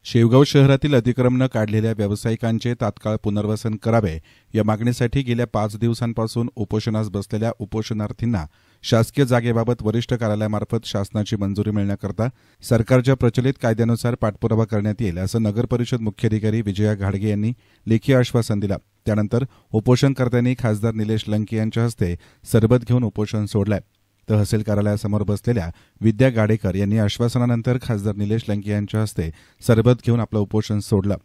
शेवगाव शहरातील अतिक्रमण काढलेल्या व्यावसायिकांचे तात्काळ पुनर्वसन करावे या मागणीसाठी गेल्या 5 दिवसांपासून उपोषणास बसलेल्या उपोषणार्थींना शासकीय जागेबाबत वरिष्ठ कार्यालयामार्फत शासनाची मंजुरी मिळण्याकरता सरकारच्या प्रचलित कायद्यानुसार पाठपुरावा करण्यात येईल असं नगर परिषद मुख्याधिकारी विजया घाडगे यांनी लेखी आश्वासन दिलं। त्यानंतर उपोषणकर्त्यांनी खासदार निलेश लंके यांच्या हस्ते सरबत घेऊन उपोषण सोडलंय। तहसील कार्यालयासमोर बसलेल्या विद्या गाडेकर यांनी आश्वासनानंतर खासदार निलेश लंके यांच्या हस्ते सरबत घेऊन आपलं उपोषण सोडलं।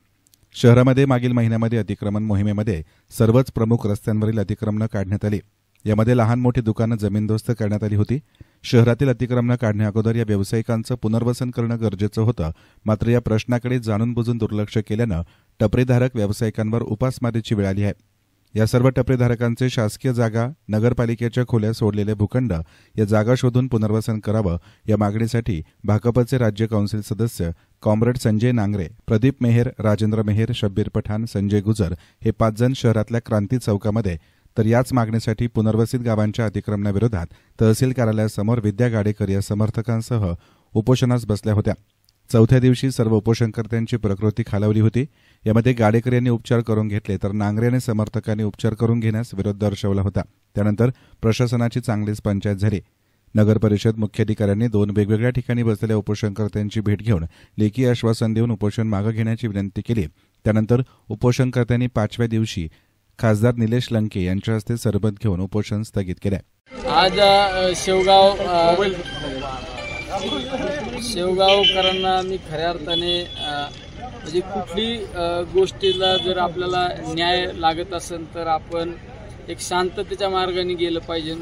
शहरामध्ये मागील महिन्यामध्ये अतिक्रमण मोहिमेमध्ये सर्वच प्रमुख रस्त्यांवरील अतिक्रमणं काढण्यात आली। यामध्ये लहान मोठी दुकानं जमीनदोस्त करण्यात आली होती। शहरातील अतिक्रमणं काढण्याअगोदर या व्यावसायिकांचं पुनर्वसन करणं गरजेचं होतं, मात्र या प्रश्नाकडे जाणून बुजून दुर्लक्ष केल्यानं टपरीधारक व्यावसायिकांवर उपासमारीची वेळ आली आहे। या सर्व टपरीधारकांचे शासकीय जागा, नगरपालिकेच्या खोल्या सोडलेले भूखंड या जागा शोधून पुनर्वसन करावं या मागणीसाठी भाकपचे राज्य कौन्सिल सदस्य कॉम्रेड संजय नांगरे, प्रदीप मेहेर, राजेंद्र मेहेर, शब्बीर पठाण, संजय गुजर हे 5 जण शहरातल्या क्रांती चौकामध्ये, तर याच मागणीसाठी पुनर्वसित गावांच्या अतिक्रमणाविरोधात तहसील कार्यालयासमोर विद्या गाडेकर या समर्थकांसह उपोषणास बसल्या होत्या। चौथ्या दिवशी सर्व उपोषणकर्त्यांची प्रकृती खालावली होती। यामध्ये गाडेकर यांनी उपचार करून घेतले, तर नांगरे आणि समर्थकांनी उपचार करून घेण्यास विरोध दर्शवला होता। त्यानंतर प्रशासनाची चांगलीच पंचायत झाली। नगर परिषद मुख्याधिकाऱ्यांनी 2 वेगवेगळ्या ठिकाणी बसलेल्या उपोषणकर्त्यांची भेट घेऊन लेखी आश्वासन देऊन उपोषण मागे घेण्याची विनंती केली। त्यानंतर उपोषणकर्त्यांनी 5व्या दिवशी खासदार निलेश लंके यांच्या हस्ते सरबत घेऊन उपोषण स्थगित केले। आज शेवगावकरांना मी खऱ्या अर्थाने म्हणजे कुठली गोष्टीला जर आपल्याला न्याय लागत असेल तर आपण एक शांततेच्या मार्गाने गेलं पाहिजे,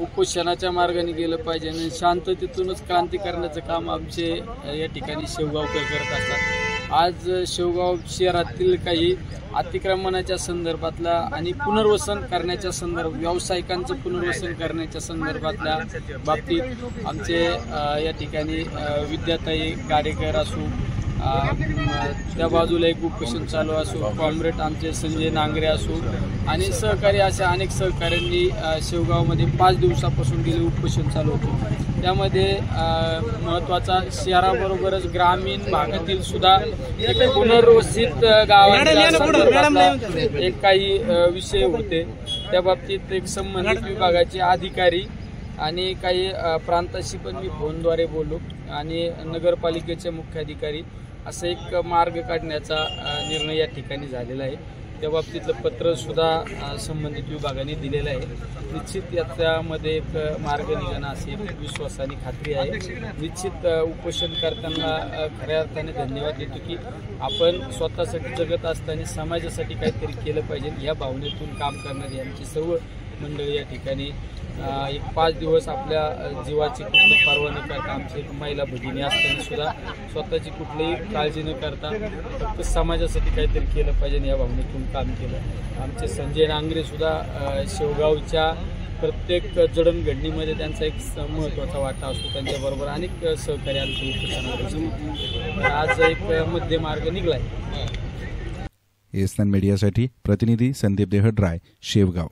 उपोषणाच्या मार्गाने गेलं पाहिजे आणि शांततेतूनच क्रांती करण्याचं काम आमचे या ठिकाणी शेवगावकर करत असतात। आज शेवगाव शहरातील काही अतिक्रमणाच्या संदर्भातला आणि पुनर्वसन करण्याच्या व्यावसायिकांचं पुनर्वसन करण्याच्या संदर्भातल्या बाबतीत आमचे या ठिकाणी विद्याताई गाडेकर असो, त्या बाजूला एक उपोषण चालू असो, कॉम्रेड आमचे संजय नांगरे असो आणि सहकारी अशा अनेक सहकाऱ्यांनी शेवगावमध्ये 5 दिवसापासून गेले उपोषण चालू होते। त्यामध्ये महत्त्वाचा शहराबरोबरच ग्रामीण भागातील सुद्धा पुनर्वसित गावांच्या संदर्भातला एक काही विषय होते। त्या बाबतीत एक संबंधित विभागाचे अधिकारी आणि काही प्रांताशी पण मी फोनद्वारे बोललो आणि नगरपालिकेचे मुख्याधिकारी असं एक मार्ग काढण्याचा निर्णय या ठिकाणी झालेला आहे। त्या बाबतीतलं पत्र सुद्धा संबंधित विभागाने दिलेलं आहे। निश्चित याच्यामध्ये एक मार्ग निघणं अशी एक विश्वास आणि खात्री आहे। निश्चित उपोषण करताना खऱ्या अर्थाने धन्यवाद देतो की आपण स्वतःसाठी जगत असताना समाजासाठी काहीतरी केलं पाहिजे या भावनेतून काम करणारी आमची सर्व मंडळी या ठिकाणी एक 5 दिवस आपल्या जीवाची कुठली पर्वा न करता आमची महिला भगिनी असताना सुद्धा स्वतःची कुठलीही काळजी न करता फक्त समाजासाठी काहीतरी केलं पाहिजे या भावनेतून काम केलं। आमचे संजय नांगरे सुद्धा शेवगावच्या प्रत्येक जडणघडणीमध्ये त्यांचा एक महत्त्वाचा वाटा असतो। त्यांच्याबरोबर अनेक सहकारी आमचे उपोषणात आज एक मध्य मार्ग निघाला आहे। एसएन मीडियासाठी प्रतिनिधी संदीप देहड्राय, शेवगाव।